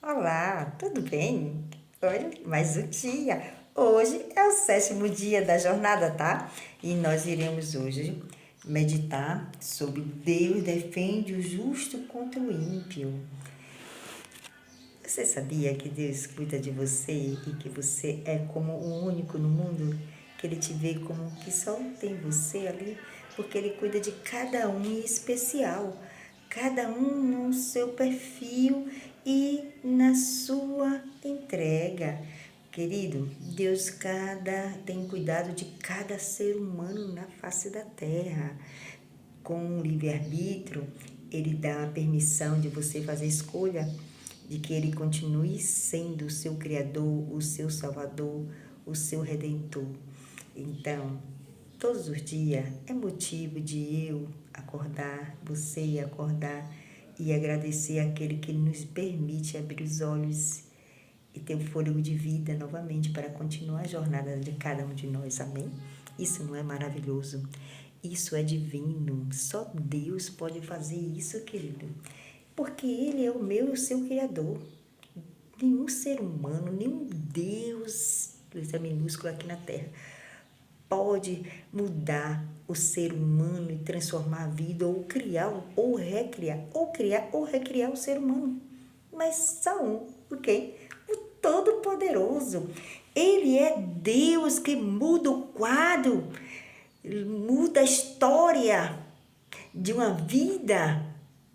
Olá, tudo bem? Olha, mais um dia. Hoje é o 7º dia da jornada, tá? E nós iremos hoje meditar sobre Deus defende o justo contra o ímpio. Você sabia que Deus cuida de você e que você é como o único no mundo? Que Ele te vê como que só tem você ali? Porque Ele cuida de cada um em especial. Cada um no seu perfil e na sua entrega. Querido, Deus tem cuidado de cada ser humano na face da terra. Com o livre-arbítrio, Ele dá a permissão de você fazer escolha de que Ele continue sendo o seu Criador, o seu Salvador, o seu Redentor. Então, todos os dias é motivo de eu acordar, você acordar e agradecer àquele que nos permite abrir os olhos e ter o fôlego de vida novamente para continuar a jornada de cada um de nós. Amém? Isso não é maravilhoso? Isso é divino. Só Deus pode fazer isso, querido. Porque Ele é o meu e o seu Criador. Nenhum ser humano, nenhum Deus, letra minúscula aqui na Terra, pode mudar o ser humano e transformar a vida, ou criar, ou recriar, ou criar, ou recriar o ser humano. Mas só um, ok? O Todo-Poderoso. Ele é Deus que muda o quadro, muda a história de uma vida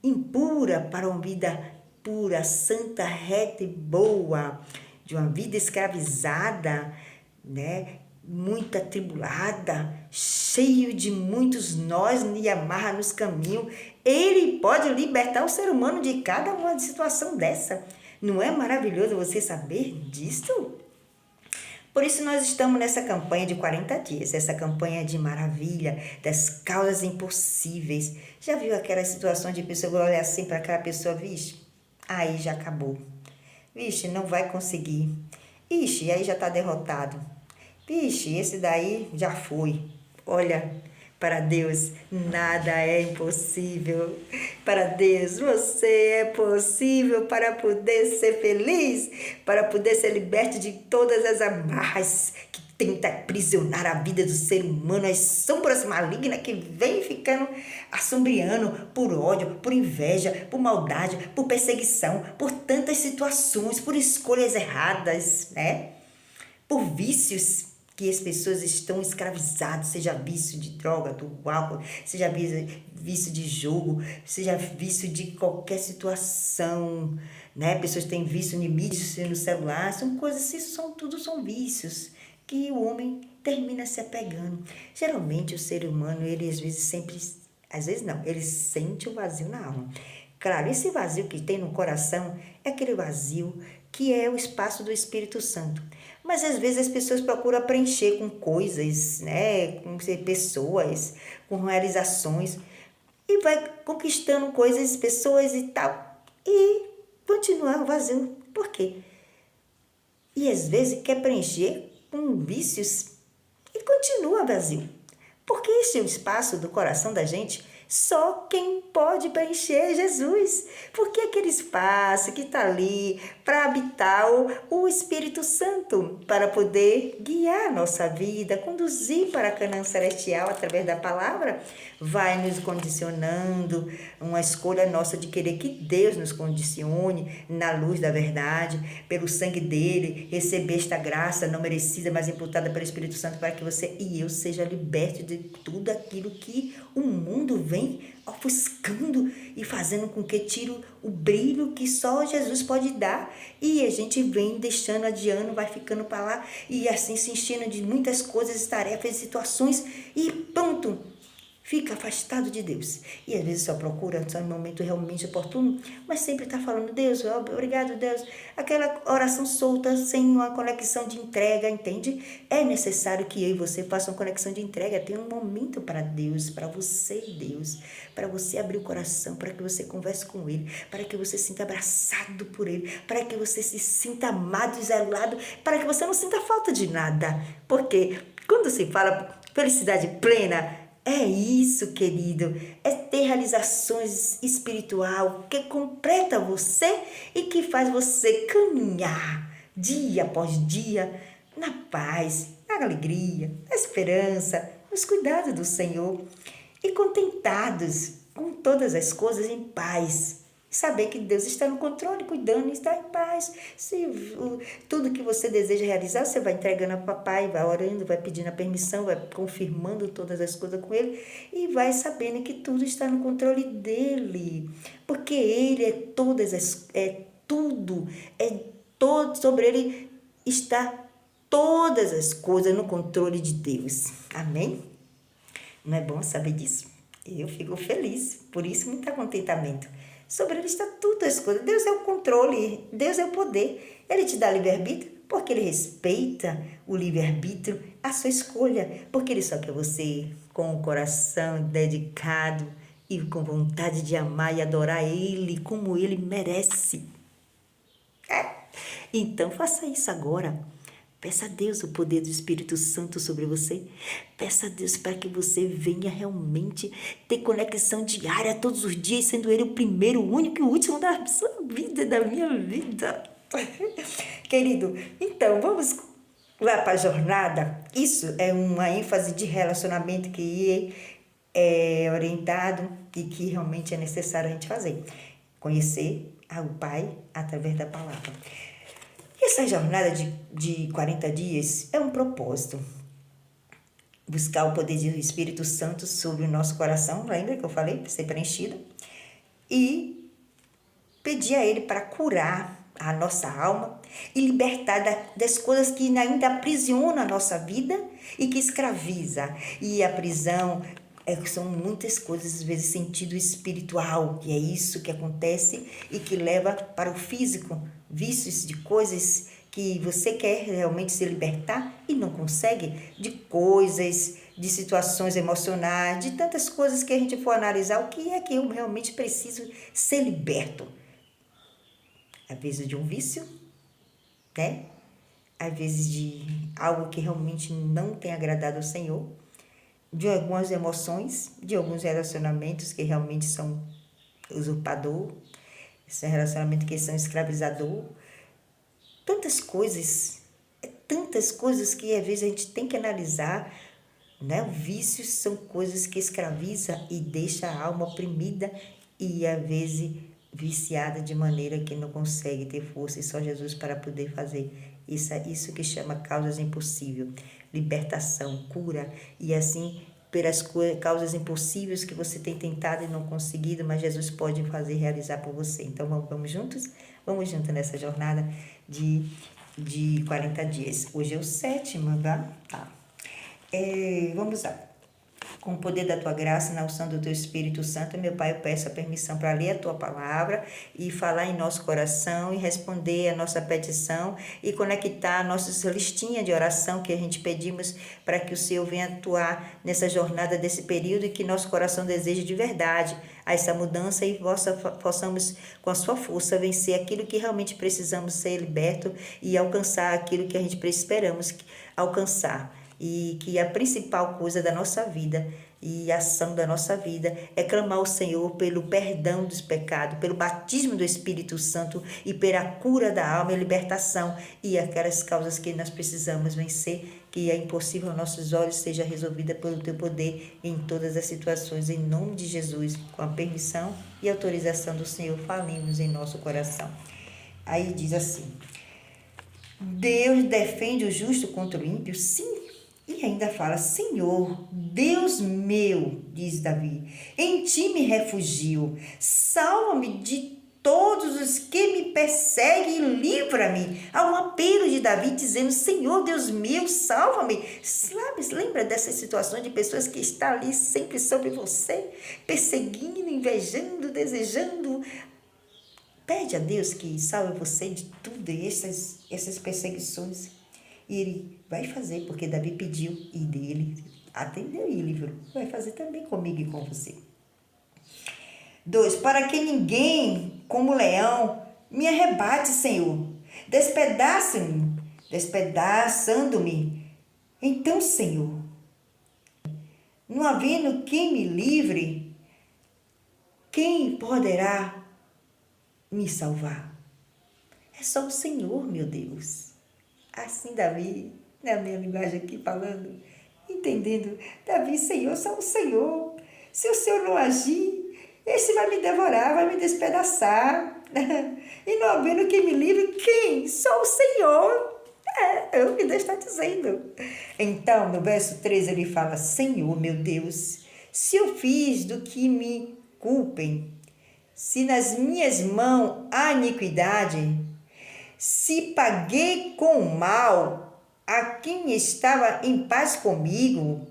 impura para uma vida pura, santa, reta e boa, de uma vida escravizada, né? Muito atribulada, cheio de muitos nós e amarra nos caminhos. Ele pode libertar o ser humano de cada uma situação dessa. Não é maravilhoso você saber disso? Por isso nós estamos nessa campanha de 40 dias, essa campanha de maravilha, das causas impossíveis. Já viu aquela situação de pessoa olhar assim para aquela pessoa, vixe, aí já acabou. Vixe, não vai conseguir. Ixi, aí já está derrotado. Vixe, esse daí já foi. Olha, para Deus nada é impossível. Para Deus você é possível para poder ser feliz, para poder ser liberto de todas as amarras que tenta aprisionar a vida do ser humano, as sombras malignas que vem ficando assombriando por ódio, por inveja, por maldade, por perseguição, por tantas situações, por escolhas erradas, né? Por vícios que as pessoas estão escravizadas, seja vício de droga, do álcool, seja vício de jogo, seja vício de qualquer situação, né? Pessoas têm vício em mídias no celular, são coisas, tudo são vícios que o homem termina se apegando. Geralmente o ser humano, ele às vezes não, ele sente o vazio na alma. Claro, esse vazio que tem no coração é aquele vazio que é o espaço do Espírito Santo. Mas às vezes as pessoas procuram preencher com coisas, né, com pessoas, com realizações, e vai conquistando coisas, pessoas e tal, e continuar vazio. Por quê? E às vezes quer preencher com vícios e continua vazio. Porque este é o espaço do coração da gente, só quem pode preencher é Jesus. Porque aquele espaço que está ali para habitar o Espírito Santo, para poder guiar a nossa vida, conduzir para a Canaã Celestial através da palavra, vai nos condicionando, uma escolha nossa de querer que Deus nos condicione na luz da verdade, pelo sangue dele, receber esta graça não merecida, mas imputada pelo Espírito Santo, para que você e eu seja libertos de tudo aquilo que o mundo vem ofuscando e fazendo com que tire o brilho que só Jesus pode dar. E a gente vem deixando, adiando, vai ficando para lá e assim se enchendo de muitas coisas, tarefas, situações e pronto, fica afastado de Deus. E às vezes só procura só em momento realmente oportuno, mas sempre está falando, Deus, obrigado, Deus. Aquela oração solta, sem uma conexão de entrega, entende? É necessário que eu e você façam uma conexão de entrega. Tem um momento para Deus, para você e Deus, para você abrir o coração, para que você converse com Ele, para que você se sinta abraçado por Ele, para que você se sinta amado e zelado, para que você não sinta falta de nada. Porque quando se fala felicidade plena, É isso, querido, é ter realizações espiritual que completa você e que faz você caminhar dia após dia na paz, na alegria, na esperança, nos cuidados do Senhor e contentados com todas as coisas em paz. Saber que Deus está no controle, cuidando e está em paz. Se tudo que você deseja realizar, você vai entregando ao papai, vai orando, vai pedindo a permissão, vai confirmando todas as coisas com ele e vai sabendo que tudo está no controle dele. Porque ele é tudo, é todo, sobre ele está todas as coisas no controle de Deus. Amém? Não é bom saber disso? Eu fico feliz, por isso muito contentamento. Sobre ele está tudo as coisas. Deus é o controle, Deus é o poder. Ele te dá livre-arbítrio porque ele respeita o livre-arbítrio, a sua escolha, porque ele só quer você com o coração dedicado e com vontade de amar e adorar ele como ele merece. Então faça isso agora. Peça a Deus o poder do Espírito Santo sobre você. Peça a Deus para que você venha realmente ter conexão diária todos os dias, sendo Ele o primeiro, o único e o último da sua vida, da minha vida. Querido, então vamos lá para a jornada. Isso é uma ênfase de relacionamento que é orientado e que realmente é necessário a gente fazer. Conhecer o Pai através da palavra. Essa jornada de 40 dias é um propósito. Buscar o poder do Espírito Santo sobre o nosso coração, lembra que eu falei, para ser preenchido? E pedir a Ele para curar a nossa alma e libertar das coisas que ainda aprisionam a nossa vida e que escraviza. E a prisão são muitas coisas, às vezes sentido espiritual, que é isso que acontece e que leva para o físico, vícios de coisas que você quer realmente se libertar e não consegue, de coisas, de situações emocionais, de tantas coisas que a gente for analisar, o que é que eu realmente preciso ser liberto? Às vezes de um vício, né? Às vezes de algo que realmente não tem agradado ao Senhor, de algumas emoções, de alguns relacionamentos que realmente são usurpador, esse relacionamento que são escravizador, tantas coisas que às vezes a gente tem que analisar, né? Vícios são coisas que escravizam e deixam a alma oprimida e às vezes viciada de maneira que não consegue ter força e só Jesus para poder fazer. Isso que chama causas impossíveis, libertação, cura e assim pelas causas impossíveis que você tem tentado e não conseguido, mas Jesus pode fazer realizar por você. Então vamos juntos? Vamos juntos nessa jornada de 40 dias. Hoje é o 7º, tá? Vamos lá. Com o poder da tua graça, na unção do teu Espírito Santo, meu Pai, eu peço a permissão para ler a tua palavra e falar em nosso coração e responder a nossa petição e conectar a nossa listinha de oração que a gente pedimos para que o Senhor venha atuar nessa jornada desse período e que nosso coração deseje de verdade essa mudança e possamos, com a sua força, vencer aquilo que realmente precisamos ser liberto e alcançar aquilo que a gente esperamos alcançar. E que a principal coisa da nossa vida e a ação da nossa vida é clamar ao Senhor pelo perdão dos pecados, pelo batismo do Espírito Santo e pela cura da alma e libertação e aquelas causas que nós precisamos vencer, que é impossível aos nossos olhos seja resolvida pelo teu poder em todas as situações, em nome de Jesus, com a permissão e autorização do Senhor, falemos em nosso coração. Aí diz assim: Deus defende o justo contra o ímpio? Sim. E ainda fala: Senhor, Deus meu, diz Davi, em ti me refugio, salva-me de todos os que me perseguem e livra-me. Há um apelo de Davi dizendo: Senhor, Deus meu, salva-me. Lembra dessas situações de pessoas que estão ali sempre sobre você, perseguindo, invejando, desejando? Pede a Deus que salve você de tudo essas perseguições. E ele vai fazer, porque Davi pediu e dele atendeu e livrou. Vai fazer também comigo e com você. 2. Para que ninguém, como leão, me arrebate, Senhor. Despedaçando-me. Então, Senhor, Não havendo quem me livre, quem poderá me salvar? É só o Senhor, meu Deus. Assim, Davi, na minha linguagem aqui falando, entendendo, Davi, Senhor, só o Senhor. Se o Senhor não agir, esse vai me devorar, vai me despedaçar. E não havendo quem me livre, quem? Só o Senhor. É o que Deus está dizendo. Então, no verso 13, ele fala, Senhor, meu Deus, se eu fiz do que me culpem, se nas minhas mãos há iniquidade, se paguei com o mal a quem estava em paz comigo,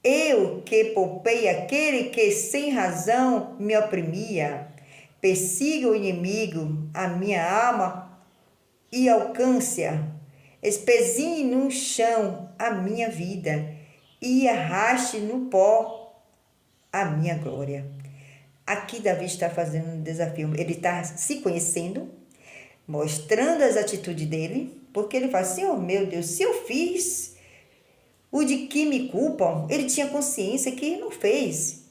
eu que poupei aquele que sem razão me oprimia, persiga o inimigo, a minha alma, e alcance-a, espezinhe no chão a minha vida, e arraste no pó a minha glória. Aqui Davi está fazendo um desafio, ele está se conhecendo, mostrando as atitudes dele, porque ele fala assim, oh meu Deus, se eu fiz o de que me culpam, ele tinha consciência que não fez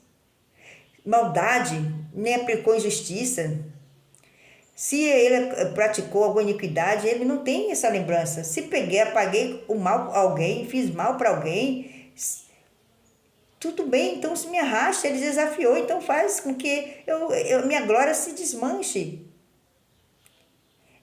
maldade, nem aplicou injustiça. Se ele praticou alguma iniquidade, ele não tem essa lembrança. Se apaguei o mal a alguém, fiz mal para alguém, tudo bem, então se me arrasta, ele desafiou, então faz com que minha glória se desmanche.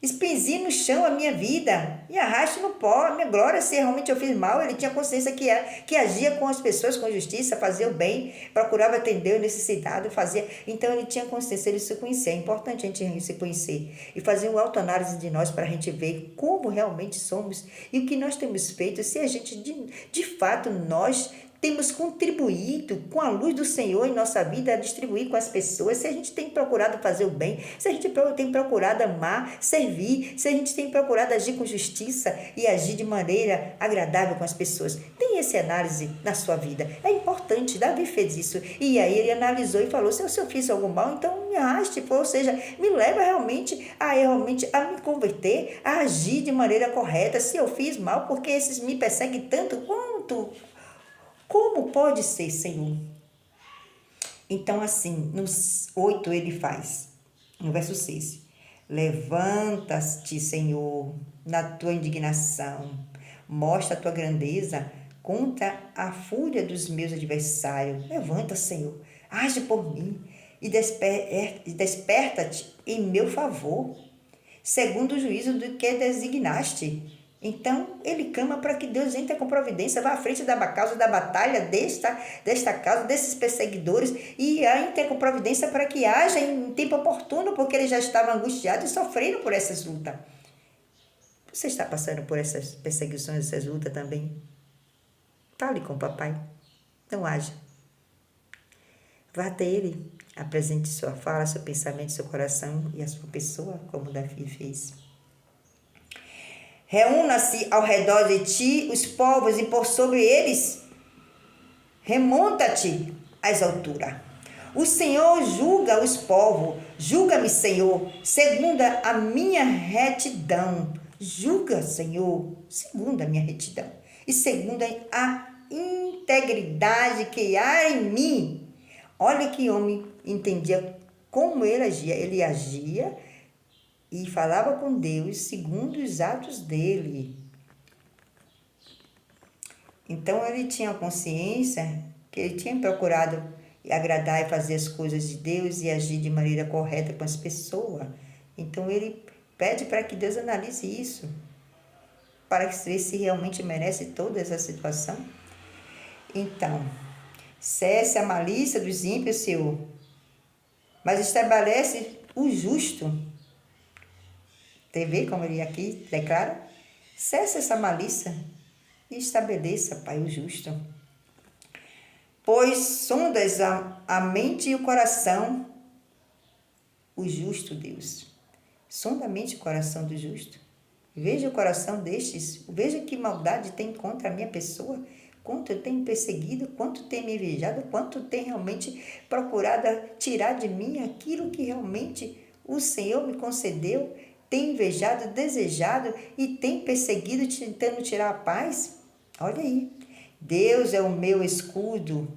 Espenzi no chão a minha vida e arraste no pó a minha glória. Se realmente eu fiz mal, ele tinha consciência que agia com as pessoas com justiça, fazia o bem, procurava atender o necessitado, fazia. Então ele tinha consciência, ele se conhecia. É importante a gente se conhecer e fazer uma autoanálise de nós para a gente ver como realmente somos e o que nós temos feito, se a gente de fato nós temos contribuído com a luz do Senhor em nossa vida, a distribuir com as pessoas, se a gente tem procurado fazer o bem, se a gente tem procurado amar, servir, se a gente tem procurado agir com justiça e agir de maneira agradável com as pessoas. Tem essa análise na sua vida. É importante, Davi fez isso. E aí ele analisou e falou, se eu fiz algum mal, então me arraste, ou seja, me leva realmente a me converter, a agir de maneira correta. Se eu fiz mal, porque esses me perseguem tanto quanto... Como pode ser, Senhor? Então, assim, no 8 ele faz, no verso 6. Levanta-te, Senhor, na tua indignação. Mostra a tua grandeza contra a fúria dos meus adversários. Levanta, Senhor, age por mim e desperta-te em meu favor, segundo o juízo do que designaste. Então, ele clama para que Deus entre com providência, vá à frente da causa da batalha desta causa, desses perseguidores, e entre com providência para que haja em tempo oportuno, porque ele já estava angustiado e sofrendo por essas lutas. Você está passando por essas perseguições, essas lutas também? Fale com o papai. Não haja. Vá até ele, apresente sua fala, seu pensamento, seu coração e a sua pessoa, como Davi fez. Reúna-se ao redor de ti os povos e por sobre eles remonta-te às alturas. O Senhor julga os povos. Julga-me, Senhor, segundo a minha retidão. Julga, Senhor, segundo a minha retidão. E segundo a integridade que há em mim. Olha que homem entendia como ele agia. Ele agia e falava com Deus segundo os atos dele. Então ele tinha consciência que ele tinha procurado agradar e fazer as coisas de Deus e agir de maneira correta com as pessoas. Então ele pede para que Deus analise isso, para ver se realmente merece toda essa situação. Então, cesse a malícia dos ímpios, Senhor, mas estabelece o justo. Vê como ele aqui declara? Cesse essa malícia e estabeleça, Pai, o justo. Pois sondas a mente e o coração, o justo Deus. Sonda a mente e o coração do justo. Veja o coração destes, veja que maldade tem contra a minha pessoa, quanto eu tenho perseguido, quanto tem me invejado, quanto tem realmente procurado tirar de mim aquilo que realmente o Senhor me concedeu, tem invejado, desejado e tem perseguido, tentando tirar a paz. Olha aí, Deus é o meu escudo,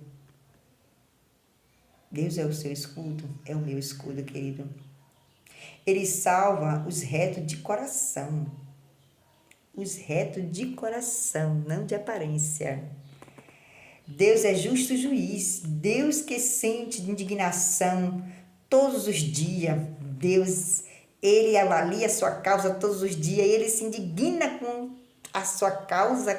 Deus é o seu escudo, é o meu escudo, querido. Ele salva os retos de coração. Os retos de coração, não de aparência. Deus é justo juiz. Deus que sente indignação todos os dias. Deus, ele avalia a sua causa todos os dias. Ele se indigna com a sua causa,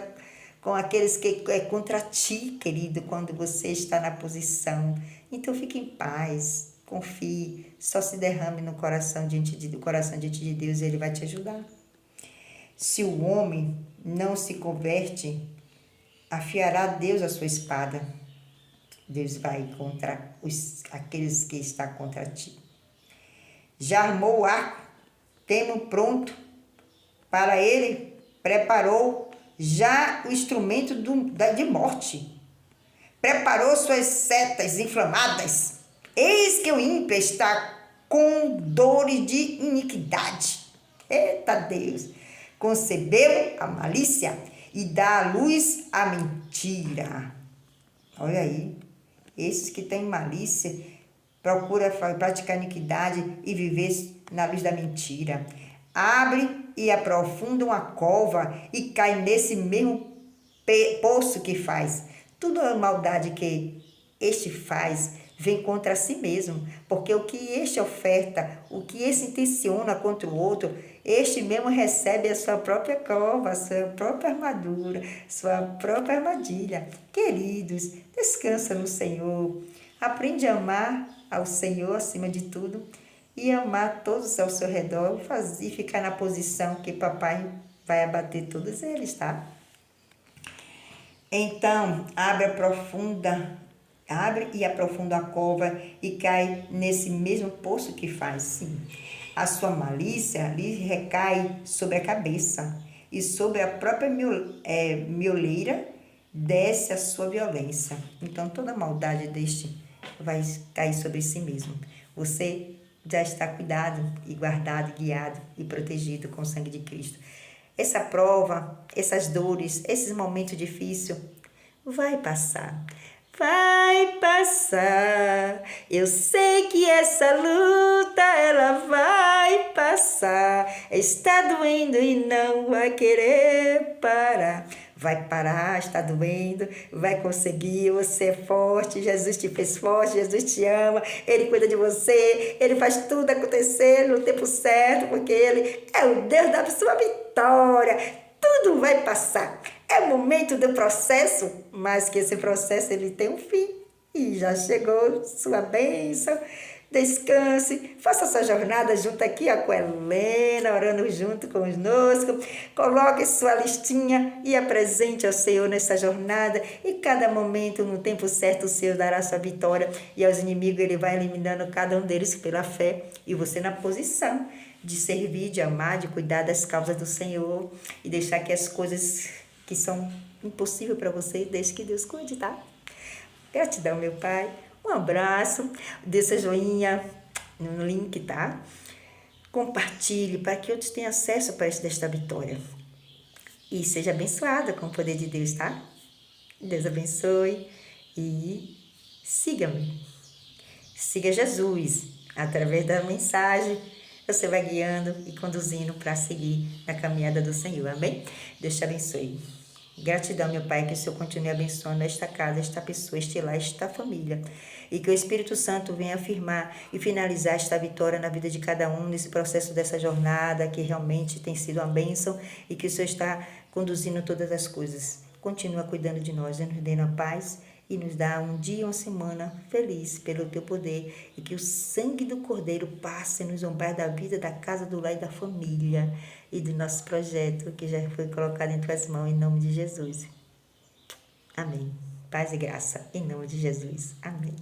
com aqueles que é contra ti, querido, quando você está na posição. Então fique em paz, confie, só se derrame no coração diante de Deus e Ele vai te ajudar. Se o homem não se converte, afiará Deus a sua espada. Deus vai contra aqueles que estão contra ti. Já armou o arco, temo pronto para ele, preparou já o instrumento de morte. Preparou suas setas inflamadas. Eis que o ímpio está com dores de iniquidade. Eita Deus! Concebeu a malícia e dá à luz a mentira. Olha aí, esses que têm malícia procura praticar iniquidade e viver na luz da mentira. Abre e aprofunda uma cova e cai nesse mesmo poço que faz. Tudo a maldade que este faz vem contra si mesmo, porque o que este oferta, o que este intenciona contra o outro, este mesmo recebe a sua própria cova, a sua própria armadura, sua própria armadilha. Queridos, descansa no Senhor, aprende a amar ao Senhor acima de tudo e amar todos ao seu redor e ficar na posição que papai vai abater todos eles, tá? Então, abre e aprofunda a cova e cai nesse mesmo poço que faz, sim. A sua malícia lhe recai sobre a cabeça e sobre a própria mioleira desce a sua violência. Então, toda a maldade deste vai cair sobre si mesmo. Você já está cuidado e guardado, guiado e protegido com o sangue de Cristo. Essa prova, essas dores, esses momentos difíceis, vai passar. Vai passar. Eu sei que essa luta, ela vai passar. Está doendo e não vai querer parar. Vai parar, está doendo, vai conseguir, você é forte, Jesus te fez forte, Jesus te ama, Ele cuida de você, Ele faz tudo acontecer no tempo certo, porque Ele é o Deus da sua vitória. Tudo vai passar. É o momento do processo, mas que esse processo ele tem um fim. E já chegou sua bênção. Descanse, faça essa jornada junto aqui com a Helena, orando junto conosco. Coloque sua listinha e apresente ao Senhor nessa jornada. E cada momento, no tempo certo, o Senhor dará sua vitória. E aos inimigos ele vai eliminando cada um deles pela fé. E você na posição de servir, de amar, de cuidar das causas do Senhor. E deixar que as coisas que são impossíveis para você, deixe que Deus cuide, tá? Gratidão, meu Pai. Um abraço, dê seu joinha no link, tá? Compartilhe para que outros tenham acesso para desta vitória. E seja abençoada com o poder de Deus, tá? Deus abençoe e siga-me. Siga Jesus. Através da mensagem, você vai guiando e conduzindo para seguir na caminhada do Senhor. Amém? Deus te abençoe. Gratidão, meu Pai, que o Senhor continue abençoando esta casa, esta pessoa, este lar, esta família. E que o Espírito Santo venha afirmar e finalizar esta vitória na vida de cada um, nesse processo dessa jornada, que realmente tem sido uma bênção e que o Senhor está conduzindo todas as coisas. Continua cuidando de nós, nos dando a paz e nos dá um dia, uma semana feliz pelo Teu poder. E que o sangue do Cordeiro passe nos ombros da vida, da casa, do lar e da família. E do nosso projeto que já foi colocado em Tuas mãos, em nome de Jesus. Amém. Paz e graça, em nome de Jesus. Amém.